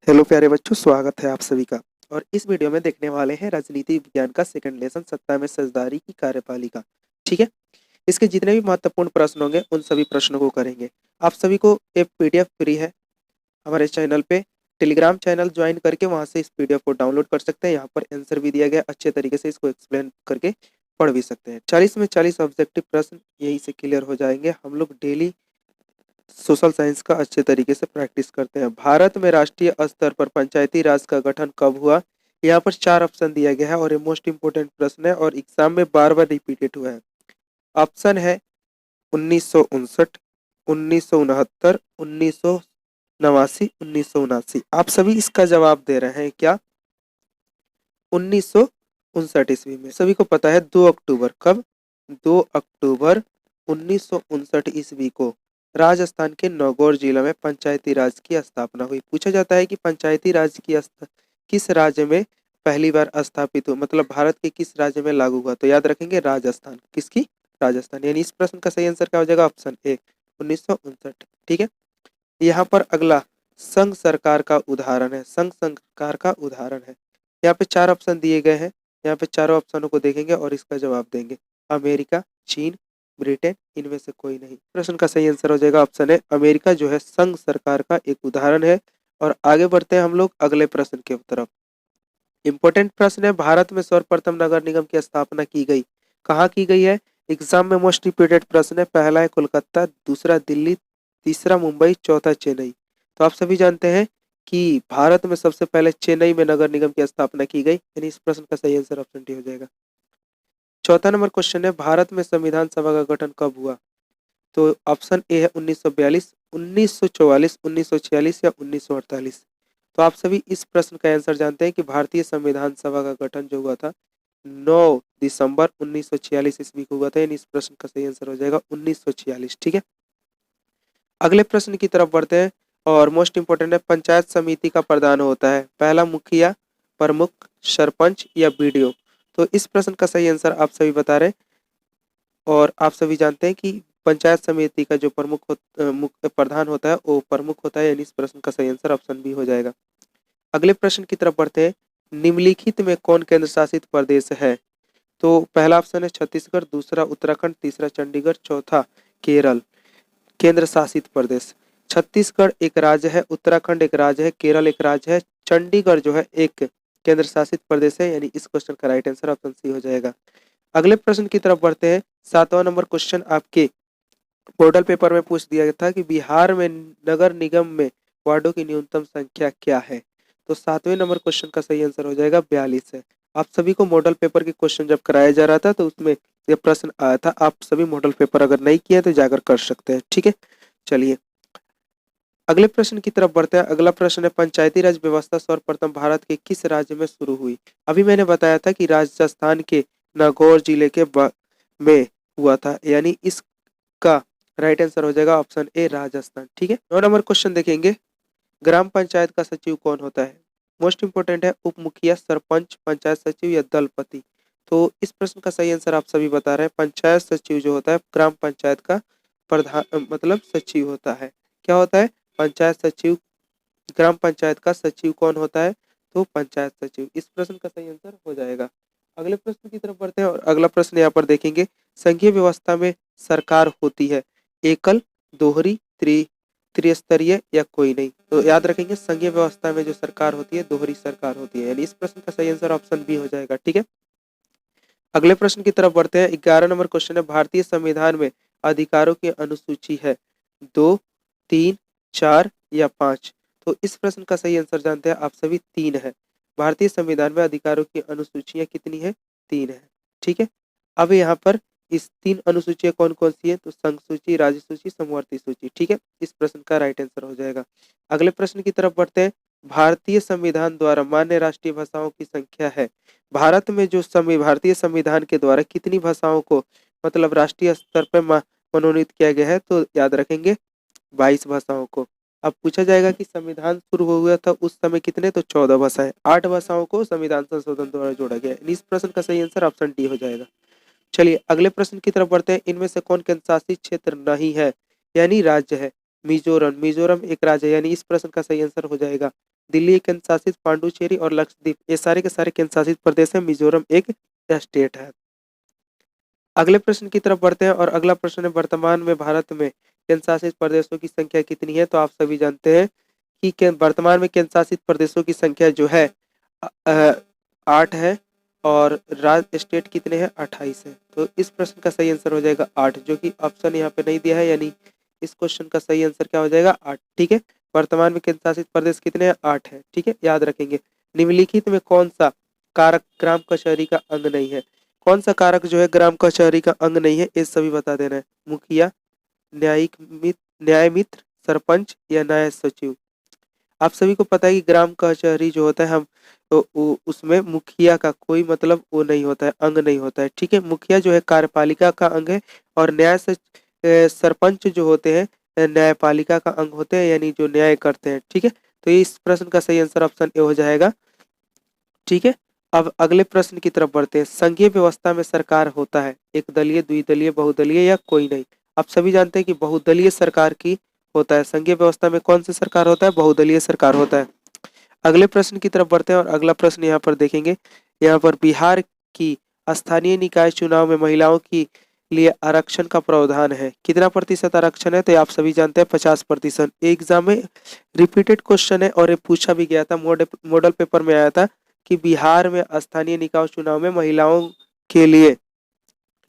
Hello प्यारे बच्चों, स्वागत है आप सभी का। और इस वीडियो में देखने वाले हैं राजनीति विज्ञान का सेकंड लेसन सत्ता में साझेदारी की कार्यपालिका। ठीक है। इसके जितने भी महत्वपूर्ण प्रश्न होंगे उन सभी प्रश्नों को करेंगे। आप सभी को एक पीडीएफ फ्री है हमारे चैनल पे। टेलीग्राम चैनल ज्वाइन करके वहां से इस पीडीएफ को डाउनलोड कर सकते हैं। यहाँ पर आंसर भी दिया गया, अच्छे तरीके से इसको एक्सप्लेन करके पढ़ भी सकते हैं। 40 में 40 ऑब्जेक्टिव प्रश्न यही से क्लियर हो जाएंगे। हम लोग डेली सोशल साइंस का अच्छे तरीके से प्रैक्टिस करते हैं। भारत में राष्ट्रीय स्तर पर पंचायती राज का गठन कब हुआ? यहाँ पर 4 ऑप्शन दिया गया है और ये मोस्ट इंपोर्टेंट प्रश्न है और एग्जाम में बार बार रिपीटेड हुआ है। ऑप्शन है 1959, 1969, 1989, 1979। आप सभी इसका जवाब दे रहे हैं क्या? 1959 ईस्वी में। सभी को पता है 2 अक्टूबर कब? 2 अक्टूबर 1959 ईस्वी को राजस्थान के नागौर जिला में पंचायती राज की स्थापना हुई। पूछा जाता है कि पंचायती राज किस राज्य में पहली बार स्थापित हुआ, मतलब भारत के किस राज्य में लागू हुआ? तो याद रखेंगे राजस्थान। किसकी? राजस्थान। यानी इस प्रश्न का सही आंसर क्या हो जाएगा? Option A 1959। ठीक है। यहाँ पर अगला संघ सरकार का उदाहरण है। संघ सरकार का उदाहरण है। यहाँ पे 4 ऑप्शन दिए गए हैं। यहाँ पे चारों ऑप्शनों को देखेंगे और इसका जवाब देंगे। अमेरिका, चीन, ब्रिटेन, इनमें से कोई नहीं। प्रश्न का सही आंसर हो जाएगा ऑप्शन है अमेरिका, जो है संघ सरकार का एक उदाहरण है। और आगे बढ़ते हैं हम लोग अगले प्रश्न की तरफ। इंपॉर्टेंट प्रश्न है, भारत में सर्वप्रथम नगर निगम की स्थापना की गई। कहाँ की गई है? एग्जाम में मोस्ट रिपीटेड प्रश्न है। पहला है कोलकाता, दूसरा दिल्ली, तीसरा मुंबई, चौथा चेन्नई। तो आप सभी जानते हैं कि भारत में सबसे पहले चेन्नई में नगर निगम की स्थापना की गई। यानी इस प्रश्न का सही आंसर ऑप्शन डी हो जाएगा। चौथा नंबर क्वेश्चन है, भारत में संविधान सभा का गठन कब हुआ? तो ऑप्शन ए है 1942, 1944, 1946 या 1948। तो आप सभी इस प्रश्न का आंसर जानते हैं कि भारतीय संविधान सभा का गठन जो हुआ था 9 दिसंबर 1946 ईस्वी को हुआ था। यानी इस प्रश्न का सही आंसर हो जाएगा 1946। ठीक है। अगले प्रश्न की तरफ बढ़ते हैं और मोस्ट इंपोर्टेंट है, पंचायत समिति का प्रधान होता है पहला मुखिया, प्रमुख, सरपंच या बीडीओ? तो इस प्रश्न का सही आंसर आप सभी बता रहे हैं। और आप सभी जानते हैं कि पंचायत समिति का जो मुख्य प्रधान होता है वो प्रमुख होता है। यानी इस प्रश्न का सही आंसर ऑप्शन बी हो जाएगा। अगले प्रश्न की तरफ बढ़ते हैं, निम्नलिखित में कौन केंद्र शासित प्रदेश है? तो पहला ऑप्शन है छत्तीसगढ़, दूसरा उत्तराखंड, तीसरा चंडीगढ़, चौथा केरल। केंद्र शासित प्रदेश, छत्तीसगढ़ एक राज्य है, उत्तराखंड एक राज्य है, केरल एक राज्य है, चंडीगढ़ जो है एक केंद्र शासित प्रदेश है। यानी इस क्वेश्चन का राइट आंसर ऑप्शन सी हो जाएगा। अगले प्रश्न की तरफ बढ़ते हैं। 7वां नंबर क्वेश्चन आपके मॉडल पेपर में पूछ दिया गया था कि बिहार में नगर निगम में वार्डों की न्यूनतम संख्या क्या है? तो 7वें नंबर क्वेश्चन का सही आंसर हो जाएगा 42 है। आप सभी को मॉडल पेपर के क्वेश्चन जब कराया जा रहा था तो उसमें यह प्रश्न आया था। आप सभी मॉडल पेपर अगर नहीं किए तो जाकर कर सकते हैं। ठीक है। चलिए अगले प्रश्न की तरफ बढ़ते हैं। अगला प्रश्न है, पंचायती राज व्यवस्था सर्वप्रथम भारत के किस राज्य में शुरू हुई? अभी मैंने बताया था कि राजस्थान के नागौर जिले के में हुआ था। यानी इसका राइट आंसर हो जाएगा ऑप्शन ए राजस्थान। ठीक है। 9 नंबर क्वेश्चन देखेंगे, ग्राम पंचायत का सचिव कौन होता है? मोस्ट इंपोर्टेंट है, उप मुखिया, सरपंच, पंचायत सचिव या दलपति? तो इस प्रश्न का सही आंसर आप सभी बता रहे हैं। पंचायत सचिव जो होता है ग्राम पंचायत का प्रधान मतलब सचिव होता है। क्या होता है? पंचायत सचिव। ग्राम पंचायत का सचिव कौन होता है? तो पंचायत सचिव। इस प्रश्न का सही आंसर हो जाएगा। अगले प्रश्न की तरफ बढ़ते हैं और अगला प्रश्न यहाँ पर देखेंगे, संघीय व्यवस्था में सरकार होती है एकल, दोहरी, त्रिस्तरीय या कोई नहीं? तो याद रखेंगे संघीय व्यवस्था में जो सरकार होती है दोहरी सरकार होती है। यानी इस प्रश्न का सही आंसर ऑप्शन बी हो जाएगा। ठीक है। अगले प्रश्न की तरफ बढ़ते हैं। 11 नंबर क्वेश्चन है, भारतीय संविधान में अधिकारों की अनुसूची है 2, 3, 4 या 5? तो इस प्रश्न का सही आंसर जानते हैं आप सभी 3 है। भारतीय संविधान में अधिकारों की अनुसूचियां कितनी है? 3 है। ठीक है। अब यहाँ पर इस 3 अनुसूचियां कौन कौन सी है? तो संघ सूची, राज्य सूची, समवर्ती सूची। ठीक है। इस प्रश्न का राइट आंसर हो जाएगा। अगले प्रश्न की तरफ बढ़ते हैं। भारतीय संविधान द्वारा मान्य राष्ट्रीय भाषाओं की संख्या है। भारत में जो भारतीय संविधान के द्वारा कितनी भाषाओं को मतलब राष्ट्रीय स्तर पर मनोनीत किया गया है? तो याद रखेंगे 22 भाषाओं को। अब पूछा जाएगा कि संविधान शुरू हुआ था उस समय कितने? तो 14 भाषाएं। 8 भाषाओं को संविधान संशोधन द्वारा जोड़ा गया है। इस प्रश्न का सही आंसर ऑप्शन डी हो जाएगा। चलिए अगले प्रश्न की तरफ बढ़ते हैं। इनमें से कौन केंद्र शासित क्षेत्र नहीं है यानी राज्य है? मिजोरम। मिजोरम एक राज्य है। यानी इस प्रश्न का सही आंसर हो जाएगा दिल्ली एक केंद्र शासित, पांडुचेरी और लक्षद्वीप ये सारे के सारे केंद्र शासित प्रदेश है। मिजोरम एक स्टेट है। अगले प्रश्न की तरफ बढ़ते हैं और अगला प्रश्न है वर्तमान में भारत में केंद्र शासित प्रदेशों की संख्या कितनी है। तो आप सभी जानते हैं कि वर्तमान में केंद्र शासित प्रदेशों की संख्या जो है 8 है और राज्य स्टेट कितने हैं 28 है। तो इस प्रश्न का सही आंसर हो जाएगा 8, जो कि ऑप्शन यहाँ पे नहीं दिया है, यानी इस क्वेश्चन का सही आंसर क्या हो जाएगा 8। ठीक है, वर्तमान में केंद्र शासित प्रदेश कितने हैं 8 है। ठीक है, याद रखेंगे। निम्नलिखित में कौन सा कारक ग्राम कचहरी का अंग नहीं है। कौन सा कारक जो है ग्राम कचहरी का अंग नहीं है, ये सभी बता देना है। मुखिया, न्याय मित्र, सरपंच या न्याय सचिव। आप सभी को पता है कि ग्राम कचहरी जो होता है हम तो उसमें मुखिया का कोई मतलब वो नहीं होता है, अंग नहीं होता है। ठीक है, मुखिया जो है कार्यपालिका का अंग है और सरपंच जो होते हैं न्यायपालिका का अंग होते हैं, यानी जो न्याय करते हैं। ठीक है, तो इस प्रश्न का सही आंसर ऑप्शन ए हो जाएगा। ठीक है, अब अगले प्रश्न की तरफ बढ़ते हैं। संघीय व्यवस्था में सरकार होता है एक दलीय, द्विदलीय, बहुदलीय या कोई नहीं। आप सभी जानते हैं कि बहुदलीय सरकार की होता है। संघीय व्यवस्था में कौन सी सरकार होता है, बहुदलीय सरकार होता है। अगले प्रश्न की तरफ बढ़ते हैं और अगला प्रश्न यहाँ पर देखेंगे। यहाँ पर बिहार की स्थानीय निकाय चुनाव में महिलाओं की लिए आरक्षण का प्रावधान है। कितना प्रतिशत आरक्षण है, तो आप सभी जानते हैं 50%। एग्जाम में रिपीटेड क्वेश्चन है और ये पूछा भी गया था, मॉडल पेपर में आया था कि बिहार में स्थानीय निकाय चुनाव में महिलाओं के लिए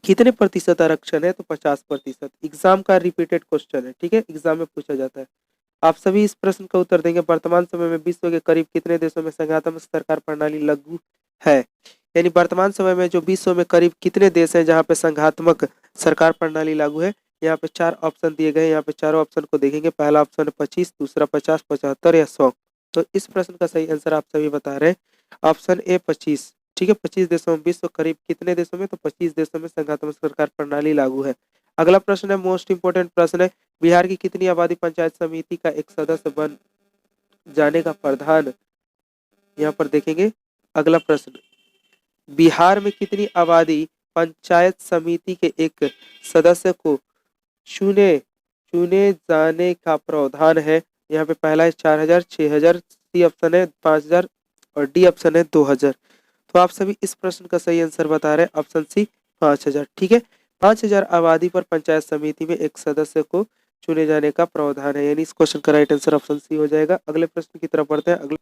कितने प्रतिशत आरक्षण है, तो 50%। एग्जाम का रिपीटेड क्वेश्चन है। ठीक है, एग्जाम में पूछा जाता है। आप सभी इस प्रश्न का उत्तर देंगे। वर्तमान समय में विश्व के करीब कितने देशों में संघात्मक सरकार प्रणाली लागू है। यानी वर्तमान समय में जो विश्व में करीब कितने देश हैं जहां पे संघात्मक सरकार प्रणाली लागू है। यहाँ पे 4 ऑप्शन दिए गए हैं, यहाँ पे चारों ऑप्शन को देखेंगे। पहला ऑप्शन है 25, दूसरा 50, 75 या 100। तो इस प्रश्न का सही आंसर आप सभी बता रहे हैं ऑप्शन ए 25। ठीक है, 25 देशों में, विश्व करीब कितने देशों में, तो 25 देशों में संघात्मक सरकार प्रणाली लागू है। अगला प्रश्न है मोस्ट इंपोर्टेंट प्रश्न है, बिहार की कितनी आबादी पंचायत समिति का एक सदस्य बन जाने का प्रावधान। यहाँ पर देखेंगे अगला प्रश्न, बिहार में कितनी आबादी पंचायत समिति के एक सदस्य को चुने चुने जाने का प्रावधान है। यहाँ पे पहला है 4000, 6000, सी ऑप्शन है 5000 और डी ऑप्शन है 2000। तो आप सभी इस प्रश्न का सही आंसर बता रहे हैं ऑप्शन सी 5000। ठीक है, 5000 आबादी पर पंचायत समिति में एक सदस्य को चुने जाने का प्रावधान है, यानी इस क्वेश्चन का राइट आंसर ऑप्शन सी हो जाएगा। अगले प्रश्न की तरफ बढ़ते हैं। अगले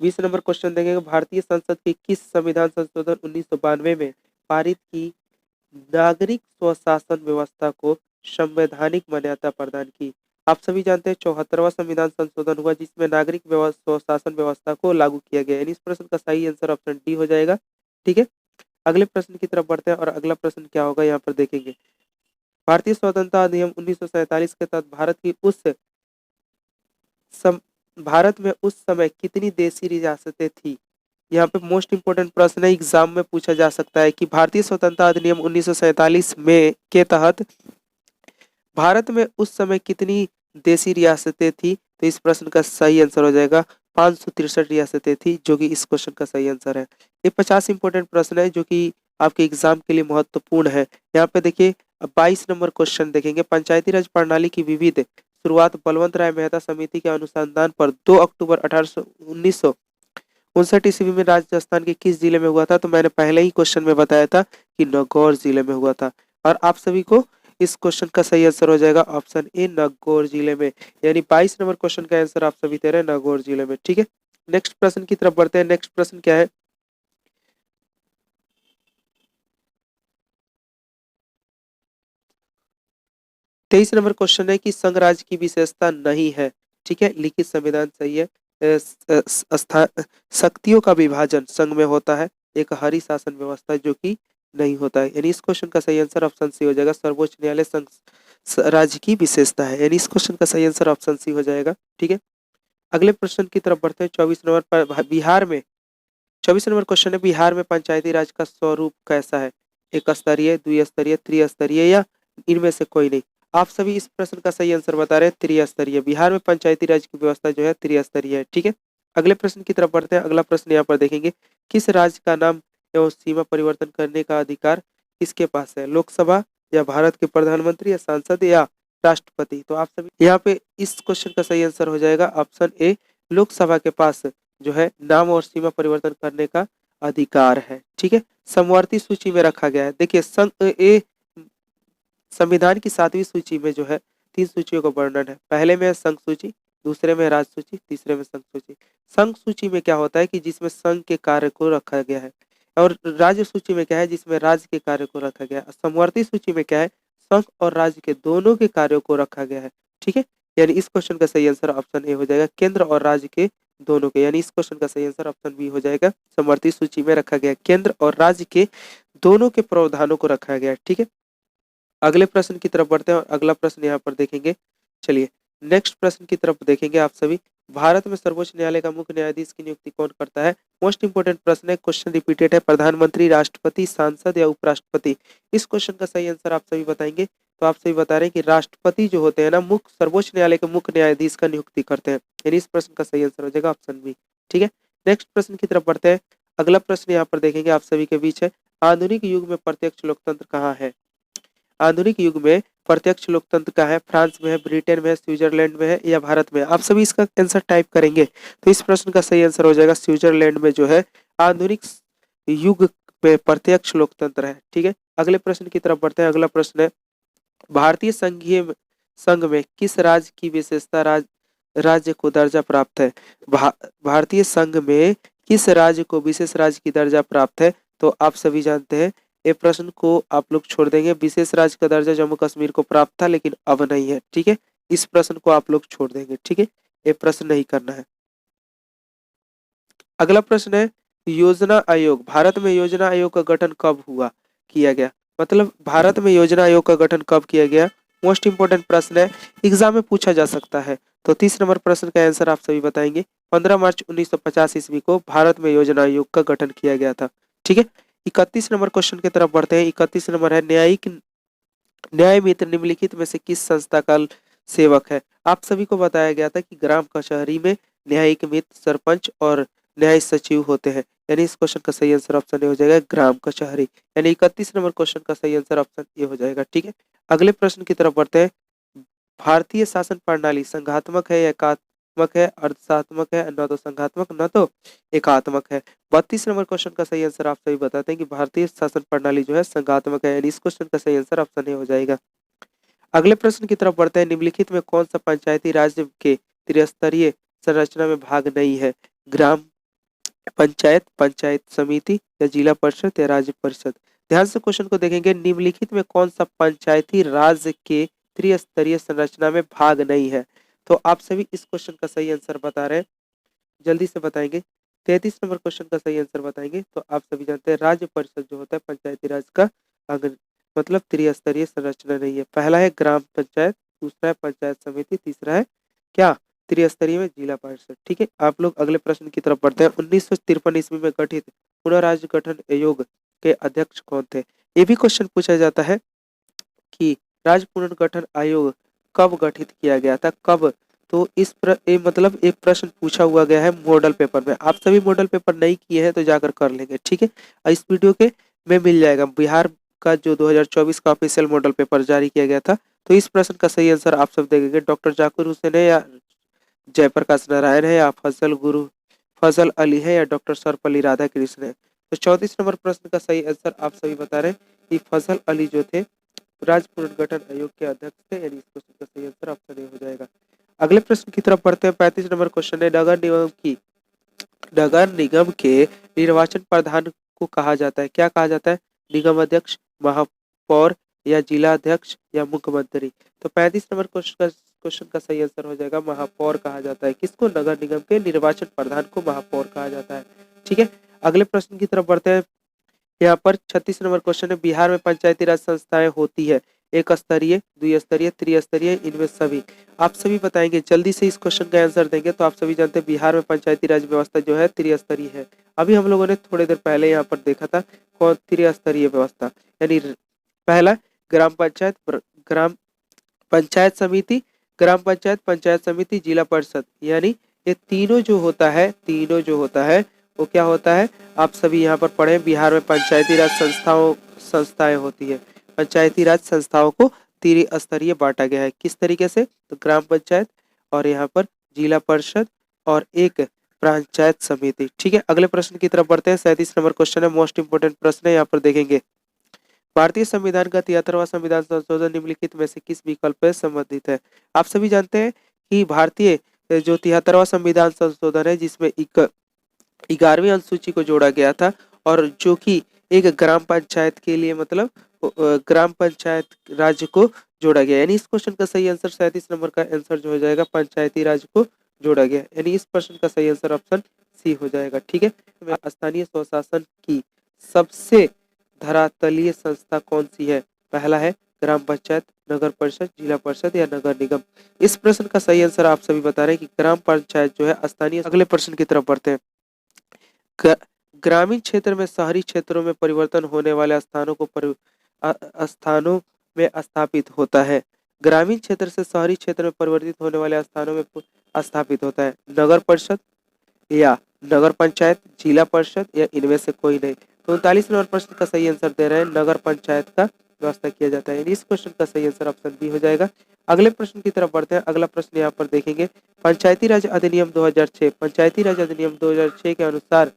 20 नंबर क्वेश्चन देखेंगे, भारतीय संसद की किस संविधान संशोधन 1992 में पारित की नागरिक स्वशासन व्यवस्था को संवैधानिक मान्यता प्रदान की। आप सभी जानते हैं 74वां संविधान संशोधन हुआ जिसमें नागरिक स्वशासन व्यवस्था को लागू किया गया, यानी इस प्रश्न का सही आंसर ऑप्शन डी हो जाएगा। ठीक है, अगले प्रश्न की तरफ बढ़ते हैं और अगला प्रश्न क्या होगा यहाँ पर देखेंगे। भारतीय स्वतंत्रता अधिनियम 1947 के तहत भारत में उस समय कितनी देशी रियासतें थी। यहाँ पे मोस्ट इंपोर्टेंट प्रश्न है, एग्जाम में पूछा जा सकता है कि भारतीय स्वतंत्रता अधिनियम 1947 में के तहत भारत में उस समय कितनी देशी रियासतें थी। तो इस प्रश्न का सही आंसर हो जाएगा 563 रियासतें थी, जो कि इस क्वेश्चन का सही आंसर है। ये 50 इंपोर्टेंट प्रश्न है जो कि आपके एग्जाम के लिए महत्वपूर्ण है। यहाँ पे देखिए 22 नंबर क्वेश्चन देखेंगे, पंचायती राज प्रणाली की विविध शुरुआत बलवंत राय मेहता समिति के अनुसंधान पर 2 अक्टूबर 1959 ईस्वी में राजस्थान के किस जिले में हुआ था। तो मैंने पहले ही क्वेश्चन में बताया था कि नागौर जिले में हुआ था, और आप सभी को इस क्वेश्चन का सही आंसर हो जाएगा ऑप्शन ए नागौर जिले में, यानी 22 नंबर क्वेश्चन का आंसर आप सभी दे रहे हैं नागौर जिले में। ठीक है, नेक्स्ट प्रश्न की तरफ बढ़ते हैं। नेक्स्ट प्रश्न क्या है, तेईस नंबर क्वेश्चन है कि संघ राज्य की विशेषता नहीं है। ठीक है, लिखित संविधान सही है। शक्तियों का विभाजन संघ में होता है, एक हरी शासन व्यवस्था जो कि नहीं होता है, यानी इस क्वेश्चन का सही आंसर ऑप्शन सी हो जाएगा। सर्वोच्च न्यायालय संघ राज्य की विशेषता है, यानी इस क्वेश्चन का सही आंसर ऑप्शन सी हो जाएगा। ठीक है, अगले प्रश्न की तरफ बढ़ते हैं। 24 नंबर पर बिहार में 24 नंबर क्वेश्चन है, बिहार में पंचायती राज का स्वरूप कैसा है, एक स्तरीय, द्विस्तरीय, त्रिस्तरीय या इनमें से कोई नहीं। आप सभी इस प्रश्न का सही आंसर बता रहे हैं त्रिस्तरीय। बिहार में पंचायती राज की व्यवस्था जो है त्रिस्तरीय है। ठीक है, अगले प्रश्न की तरफ बढ़ते हैं। अगला प्रश्न यहाँ पर देखेंगे, किस राज्य का नाम एवं सीमा परिवर्तन करने का अधिकार किसके पास है, लोकसभा या भारत के प्रधानमंत्री या सांसद या राष्ट्रपति। तो आप सभी यहाँ पे इस क्वेश्चन का सही आंसर हो जाएगा ऑप्शन ए, लोकसभा के पास जो है नाम और सीमा परिवर्तन करने का अधिकार है। ठीक है, समवर्ती सूची में रखा गया है। देखिए संविधान की 7वीं सूची में जो है 3 सूचियों का वर्णन है। पहले में है संघ सूची, दूसरे में राज्य सूची, तीसरे में संघ सूची। संघ सूची में क्या होता है कि जिसमें संघ के कार्य को रखा गया है, और राज्य सूची में क्या है जिसमें राज्य के कार्य को रखा गया है। समवर्ती सूची में क्या है, संघ और राज्य के दोनों के कार्यों को रखा गया है। ठीक है, यानी इस क्वेश्चन का सही आंसर ऑप्शन ए हो जाएगा, केंद्र और राज्य के दोनों के। यानी इस क्वेश्चन का सही आंसर ऑप्शन बी हो जाएगा, समवर्ती सूची में रखा गया केंद्र और राज्य के दोनों के प्रावधानों को रखा गया है। ठीक है, अगले प्रश्न की तरफ बढ़ते हैं और अगला प्रश्न यहाँ पर देखेंगे। चलिए नेक्स्ट प्रश्न की तरफ देखेंगे आप सभी। भारत में सर्वोच्च न्यायालय का मुख्य न्यायाधीश की नियुक्ति कौन करता है? मोस्ट इंपोर्टेंट प्रश्न है, क्वेश्चन रिपीटेड है। प्रधानमंत्री, राष्ट्रपति, सांसद या उपराष्ट्रपति? इस क्वेश्चन का सही आंसर आप सभी बताएंगे। तो आप सभी बता रहे हैं कि राष्ट्रपति जो होते हैं ना, मुख्य सर्वोच्च न्यायालय के मुख्य न्यायाधीश का नियुक्ति करते हैं। यानी इस प्रश्न का सही आंसर हो जाएगा ऑप्शन बी। ठीक है, नेक्स्ट प्रश्न की तरफ बढ़ते हैं। अगला प्रश्न यहाँ पर देखेंगे आप सभी के बीच है, आधुनिक युग में प्रत्यक्ष लोकतंत्र कहाँ है? आधुनिक युग में प्रत्यक्ष लोकतंत्र का है, फ्रांस में है, ब्रिटेन में है, स्विट्जरलैंड में है या भारत में? आप सभी इसका आंसर टाइप करेंगे तो इस प्रश्न का सही आंसर हो जाएगा स्विट्जरलैंड में जो है आधुनिक युग में प्रत्यक्ष लोकतंत्र है। ठीक है, अगले प्रश्न की तरफ बढ़ते हैं। अगला प्रश्न है, भारतीय संघीय संघ में किस राज्य की विशेषता राज्य को दर्जा प्राप्त है? भारतीय संघ में किस राज्य को विशेष राज्य की दर्जा प्राप्त है? तो आप सभी जानते हैं, ये प्रश्न को आप लोग छोड़ देंगे। विशेष राज्य का दर्जा जम्मू कश्मीर को प्राप्त था लेकिन अब नहीं है। ठीक है, इस प्रश्न को आप लोग छोड़ देंगे। ठीक है, ये प्रश्न नहीं करना है। अगला प्रश्न है, योजना आयोग, भारत में योजना आयोग का गठन कब किया गया? मतलब भारत में योजना आयोग का गठन कब किया गया? मोस्ट इंपोर्टेंट प्रश्न है, एग्जाम में पूछा जा सकता है। तो 30 नंबर प्रश्न का आंसर आप सभी बताएंगे। 15 मार्च 1950 ईस्वी को भारत में योजना आयोग का गठन किया गया था। ठीक है, 31 नंबर क्वेश्चन की तरफ बढ़ते हैं। 31 नंबर है, न्याय मित्र निम्नलिखित में से किस संस्था का सेवक है? आप सभी को बताया गया था कि ग्राम कचहरी में न्यायिक मित्र, सरपंच और न्याय सचिव होते हैं। यानी इस क्वेश्चन का सही आंसर ऑप्शन ए हो जाएगा, ग्राम कचहरी। यानी 31 नंबर क्वेश्चन का सही आंसर ऑप्शन ए हो जाएगा। ठीक है, अगले प्रश्न की तरफ बढ़ते हैं। भारतीय शासन प्रणाली संघात्मक है या एकात्मक है, अर्धसात्मक है, न तो संघात्मक न तो एकात्मक है? 32 नंबर क्वेश्चन का सही आंसर आप सभी बताते हैं कि भारतीय शासन प्रणाली जो है संघात्मक है। यानी इस क्वेश्चन का सही आंसर ऑप्शन ए हो जाएगा। अगले प्रश्न की तरफ बढ़ते हैं। निम्नलिखित में कौन सा पंचायती राज के त्रिस्तरीय संरचना में भाग नहीं है? ग्राम पंचायत, पंचायत समिति या जिला परिषद या राज्य परिषद? ध्यान से क्वेश्चन को देखेंगे। निम्नलिखित में कौन सा पंचायती राज के त्रिस्तरीय संरचना में भाग नहीं है? तो आप सभी इस क्वेश्चन का सही आंसर बता रहे हैं, जल्दी से बताएंगे। 33 नंबर क्वेश्चन का सही आंसर बताएंगे। तो आप सभी जानते हैं राज्य परिषद जो होता है पंचायती राज का अंग, मतलब त्रिस्तरीय संरचना नहीं है। पहला है ग्राम पंचायत, दूसरा है पंचायत समिति, तीसरा है क्या, त्रिस्तरीय में जिला परिषद। ठीक है, आप लोग अगले प्रश्न की तरफ बढ़ते हैं। 1953 ईस्वी में गठित पुनः राज्य गठन आयोग के अध्यक्ष कौन थे? ये भी क्वेश्चन पूछा जाता है कि राज्य पुनर्गठन आयोग कब गठित किया गया था, कब? तो मतलब एक प्रश्न पूछा हुआ गया है मॉडल पेपर में। आप सभी मॉडल पेपर नहीं किए हैं तो जाकर कर लेंगे। ठीक है, इस वीडियो के में मिल जाएगा बिहार का जो 2024 का ऑफिशियल मॉडल पेपर जारी किया गया था। तो इस प्रश्न का सही आंसर आप सब देखेंगे, डॉक्टर जाकिर हुसैन है या जयप्रकाश नारायण है या फजल अली है या डॉक्टर सर्वपल्ली राधाकृष्ण है? तो 34 नंबर प्रश्न का सही आंसर आप सभी बता रहे हैं कि फजल अली जो थे राज्य पुनर्गठन आयोग के अध्यक्ष थे। यानी इस क्वेश्चन का सही आंसर ऑप्शन ए हो जाएगा। अगले प्रश्न की तरफ बढ़ते हैं। 35 नंबर क्वेश्चन है, नगर निगम के निर्वाचन प्रधान को कहा जाता है, क्या कहा जाता है? निगम अध्यक्ष, महापौर या जिला अध्यक्ष या मुख्यमंत्री? तो 35 नंबर क्वेश्चन का सही आंसर हो जाएगा महापौर कहा जाता है। किसको? नगर निगम के निर्वाचन प्रधान को महापौर कहा जाता है। ठीक है, अगले प्रश्न की तरफ बढ़ते हैं। यहाँ पर 36 नंबर क्वेश्चन है, बिहार में पंचायती राज संस्थाएं होती है एक स्तरीय, द्विस्तरीय, त्रिस्तरीय, इनमें सभी? आप सभी बताएंगे, जल्दी से इस क्वेश्चन का आंसर देंगे। तो आप सभी जानते हैं बिहार में पंचायती राज व्यवस्था जो है त्रिस्तरीय है। अभी हम लोगों ने थोड़ी देर पहले यहाँ पर देखा था कौन त्रिस्तरीय व्यवस्था, यानी पहला ग्राम पंचायत, ग्राम पंचायत समिति, ग्राम पंचायत, पंचायत समिति, जिला परिषद। यानी ये तीनों जो होता है वो क्या होता है? आप सभी यहाँ पर पढ़े, बिहार में पंचायती राज संस्थाएं होती है, पंचायती राज संस्थाओं को त्रिस्तरीय बांटा गया है। किस तरीके से? तो ग्राम पंचायत और यहाँ पर जिला परिषद और एक पंचायत समिति। ठीक है, अगले प्रश्न की तरफ बढ़ते हैं। 37 नंबर क्वेश्चन है, मोस्ट इंपोर्टेंट प्रश्न है, यहाँ पर देखेंगे। भारतीय संविधान का 73वां संविधान संशोधन निम्नलिखित में से किस विकल्प से संबंधित है? आप सभी जानते हैं कि भारतीय जो 73वां संविधान संशोधन है, जिसमें 11वीं अनुसूची को जोड़ा गया था और जो कि एक ग्राम पंचायत के लिए मतलब ग्राम पंचायत राज्य को जोड़ा गया। यानी इस क्वेश्चन का सही आंसर 37 नंबर का आंसर जो हो जाएगा पंचायती राज को जोड़ा गया। यानी इस प्रश्न का सही आंसर ऑप्शन सी हो जाएगा। ठीक है, स्थानीय स्वशासन की सबसे धरातलीय संस्था कौन सी है? पहला है ग्राम पंचायत, नगर परिषद, जिला परिषद या नगर निगम। इस प्रश्न का सही आंसर आप सभी बता रहे हैं कि ग्राम पंचायत जो है स्थानीय। अगले प्रश्न की तरफ बढ़ते हैं। ग्रामीण क्षेत्र में शहरी क्षेत्रों में परिवर्तन होने वाले स्थानों को स्थानों में स्थापित होता है। ग्रामीण क्षेत्र से शहरी क्षेत्र में परिवर्तित होने वाले स्थानों में स्थापित होता है नगर परिषद या नगर पंचायत, जिला परिषद या इनमें से कोई नहीं। तो 39 नंबर प्रश्न का सही आंसर दे रहे हैं, नगर पंचायत का व्यवस्था किया जाता है। इस क्वेश्चन का सही आंसर ऑप्शन बी हो जाएगा। अगले प्रश्न की तरफ बढ़ते हैं। अगला प्रश्न यहाँ पर देखेंगे, पंचायती राज अधिनियम 2006। पंचायती राज अधिनियम 2006 के अनुसार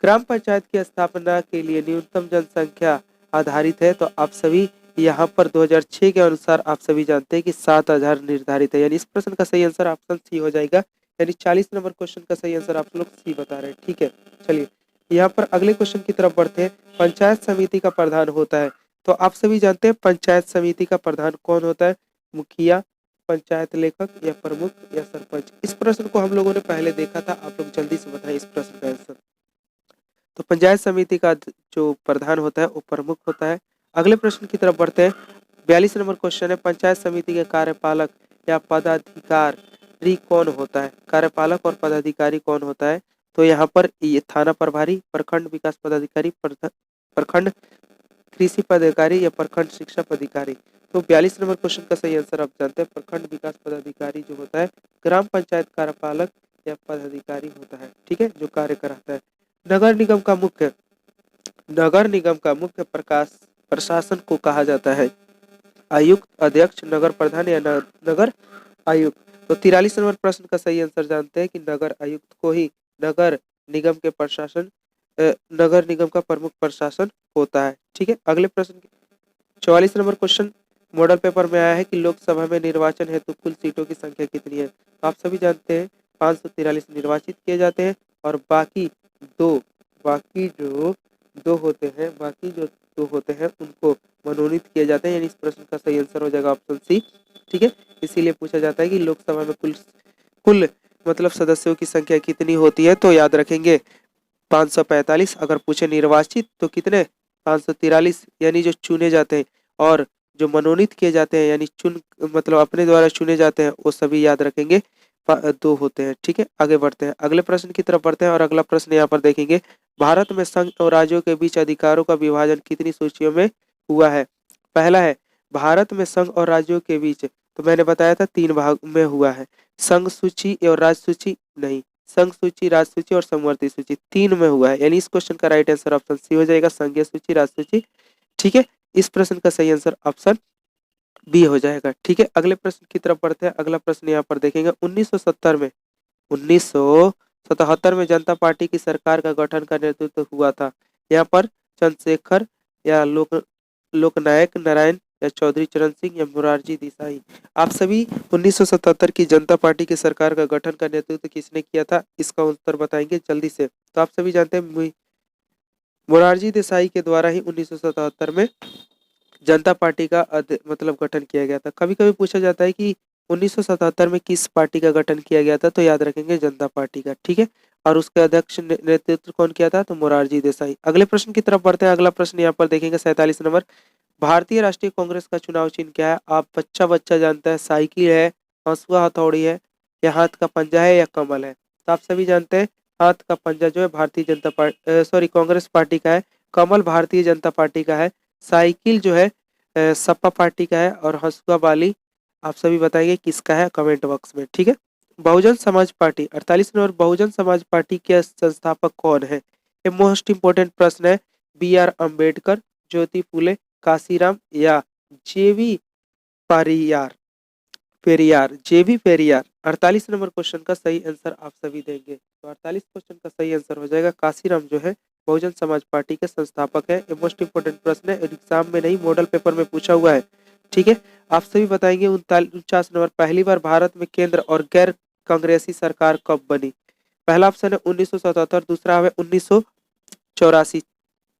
ग्राम पंचायत की स्थापना के लिए न्यूनतम जनसंख्या आधारित है। तो आप सभी यहाँ पर 2006 के अनुसार आप सभी जानते हैं कि 7,000 निर्धारित है। यानी इस प्रश्न का सही आंसर ऑप्शन सी हो जाएगा। यानी 40 नंबर क्वेश्चन का सही आंसर आप लोग सी बता रहे हैं। ठीक है, चलिए यहाँ पर अगले क्वेश्चन की तरफ बढ़ते हैं। पंचायत समिति का प्रधान होता है। तो आप सभी जानते हैं पंचायत समिति का प्रधान कौन होता है? मुखिया, पंचायत लेखक या प्रमुख या सरपंच। इस प्रश्न को हम लोगों ने पहले देखा था, आप लोग जल्दी से बताएं इस प्रश्न का आंसर। तो पंचायत समिति का जो प्रधान होता है वो प्रमुख होता है। अगले प्रश्न की तरफ बढ़ते हैं। 42 नंबर क्वेश्चन है, पंचायत समिति के कार्यपालक या पदाधिकारी कौन होता है? कार्यपालक और पदाधिकारी कौन होता है? तो यहाँ पर ये थाना प्रभारी, प्रखंड विकास पदाधिकारी, प्रखंड कृषि पदाधिकारी या प्रखंड शिक्षा पदाधिकारी। तो 42 नंबर क्वेश्चन का सही आंसर आप जानते हैं, प्रखंड विकास पदाधिकारी जो होता है ग्राम पंचायत कार्यपालक या पदाधिकारी होता है। ठीक है, जो कार्य कराता है। नगर निगम का मुख्य प्रशासन को कहा जाता है आयुक्त, अध्यक्ष, नगर प्रधान या नगर आयुक्त। तो 43 नंबर प्रश्न का सही आंसर जानते हैं कि नगर आयुक्त को ही नगर निगम का प्रमुख प्रशासन होता है। ठीक है, अगले प्रश्न 44 नंबर क्वेश्चन मॉडल पेपर में आया है कि लोकसभा में निर्वाचन हेतु कुल सीटों की संख्या कितनी है? तो आप सभी जानते हैं 543 निर्वाचित किए जाते हैं और बाकी जो दो होते हैं उनको मनोनीत किए जाते हैं। यानी इस प्रश्न का सही आंसर हो जाएगा ऑप्शन सी। ठीक है, इसीलिए पूछा जाता है कि लोकसभा में कुल मतलब सदस्यों की संख्या कितनी होती है? तो याद रखेंगे 545। अगर पूछे निर्वाचित तो कितने? 543। यानी जो चुने जाते हैं और जो मनोनीत किए जाते हैं यानी मतलब अपने द्वारा चुने जाते हैं वो सभी याद रखेंगे 2 होते हैं। ठीक है, आगे बढ़ते हैं। अगले प्रश्न की तरफ बढ़ते हैं और अगला प्रश्न यहाँ पर देखेंगे, भारत में संघ और राज्यों के बीच अधिकारों का विभाजन कितनी सूचियों में हुआ है? पहला है भारत में संघ और राज्यों के बीच, तो मैंने बताया था 3 भाग में हुआ है, संघ सूची और राज सूची नहीं, संघ सूची, राज सूची और समवर्ती सूची 3 में हुआ है। यानी इस क्वेश्चन का राइट आंसर ऑप्शन सी हो जाएगा, संघीय सूची, राज सूची। ठीक है, इस प्रश्न का सही आंसर ऑप्शन बी हो जाएगा। ठीक है, अगले प्रश्न की तरफ बढ़ते हैं। अगला प्रश्न यहाँ पर देखेंगे, 1977 में जनता पार्टी की सरकार का गठन का नेतृत्व हुआ था। यहाँ पर चंद्रशेखर या लोकनायक नारायण या चौधरी चरण सिंह या मोरारजी देसाई। आप सभी 1977 की जनता पार्टी की सरकार का गठन का नेतृत्व किसने किया था? इसका उत्तर बताएंगे जल्दी से। तो आप सभी जानते हैं मोरारजी देसाई के द्वारा ही 1977 में जनता पार्टी का मतलब गठन किया गया था। कभी कभी पूछा जाता है कि 1977 में किस पार्टी का गठन किया गया था? तो याद रखेंगे जनता पार्टी का। ठीक है, और उसके अध्यक्ष नेतृत्व कौन किया था? तो मोरारजी देसाई। अगले प्रश्न की तरफ बढ़ते हैं। अगला प्रश्न यहाँ पर देखेंगे 47 नंबर, भारतीय राष्ट्रीय कांग्रेस का चुनाव चिन्ह क्या है? आप बच्चा जानता है, साइकिल है, हंसुआ हथौड़ी है या हाथ का पंजा है या कमल है? तो आप सभी जानते हैं हाथ का पंजा जो है भारतीय जनता पार्टी कांग्रेस पार्टी का है, कमल भारतीय जनता पार्टी का है, साइकिल जो है सपा पार्टी का है और हंसुआ वाली आप सभी बताएंगे किसका है कमेंट बॉक्स में। ठीक है, Bahujan Samaj party 48 number, Bahujan Samaj party के संस्थापक कौन है? ये मोस्ट इंपोर्टेंट प्रश्न है। बी आर अम्बेडकर, ज्योति फुले, काशीराम या जेवी पारियार पेरियार, जेवी पेरियार। 48 नंबर क्वेश्चन का सही आंसर आप सभी देंगे। तो 48 क्वेश्चन का सही आंसर हो जाएगा काशीराम जो है बहुजन समाज पार्टी के संस्थापक है। ये मोस्ट इंपोर्टेंट प्रश्न है, एग्जाम में नहीं मॉडल पेपर में पूछा हुआ है। ठीक है, आप सभी बताएंगे। 49 नंबर, पहली बार भारत में केंद्र और गैर कांग्रेसी सरकार कब बनी? पहला ऑप्शन है 1977, दूसरा है 1984,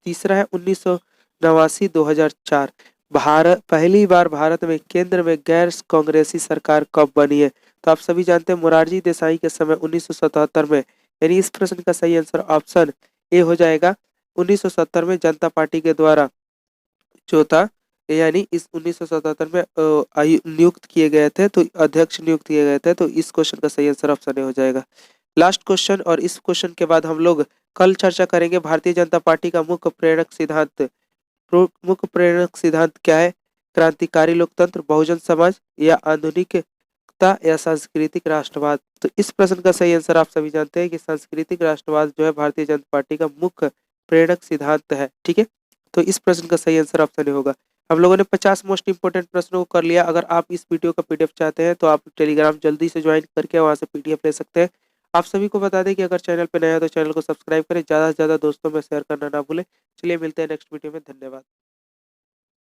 तीसरा है 1989, 2004। भारत पहली बार भारत में केंद्र में गैर कांग्रेसी सरकार कब बनी है? तो आप सभी जानते हैं मोरारजी देसाई के समय 1977 में। यानी इस प्रश्न का सही आंसर ऑप्शन ए हो जाएगा। 1970 में जनता पार्टी के द्वारा जो था, यानी इस 1977 में नियुक्त किए गए थे, तो अध्यक्ष नियुक्त किए गए थे। तो इस क्वेश्चन का सही आंसर ऑप्शन ए हो जाएगा। लास्ट क्वेश्चन, और इस क्वेश्चन के बाद हम लोग कल चर्चा करेंगे भारतीय जनता पार्टी का मुख्य प्रेरक सिद्धांत। मुख्य प्रेरक सिद्धांत क्या है? क्रांतिकारी लोकतंत्र, बहुजन समाज, या आधुनिकता, या सांस्कृतिक राष्ट्रवाद? तो इस प्रश्न का सही आंसर आप सभी जानते हैं कि सांस्कृतिक राष्ट्रवाद जो है भारतीय जनता पार्टी का मुख्य प्रेरक सिद्धांत है। ठीक है, तो इस प्रश्न का सही आंसर ऑप्शन ए होगा। हम लोगों ने 50 मोस्ट इंपोर्टेंट प्रश्नों को कर लिया। अगर आप इस वीडियो का पीडीएफ चाहते हैं तो आप टेलीग्राम जल्दी से ज्वाइन करके वहां से पीडीएफ ले सकते हैं। आप सभी को बता दें कि अगर चैनल पे नया है तो चैनल को सब्सक्राइब करें, ज़्यादा से ज़्यादा दोस्तों में शेयर करना ना भूलें। चलिए मिलते हैं नेक्स्ट वीडियो में, धन्यवाद।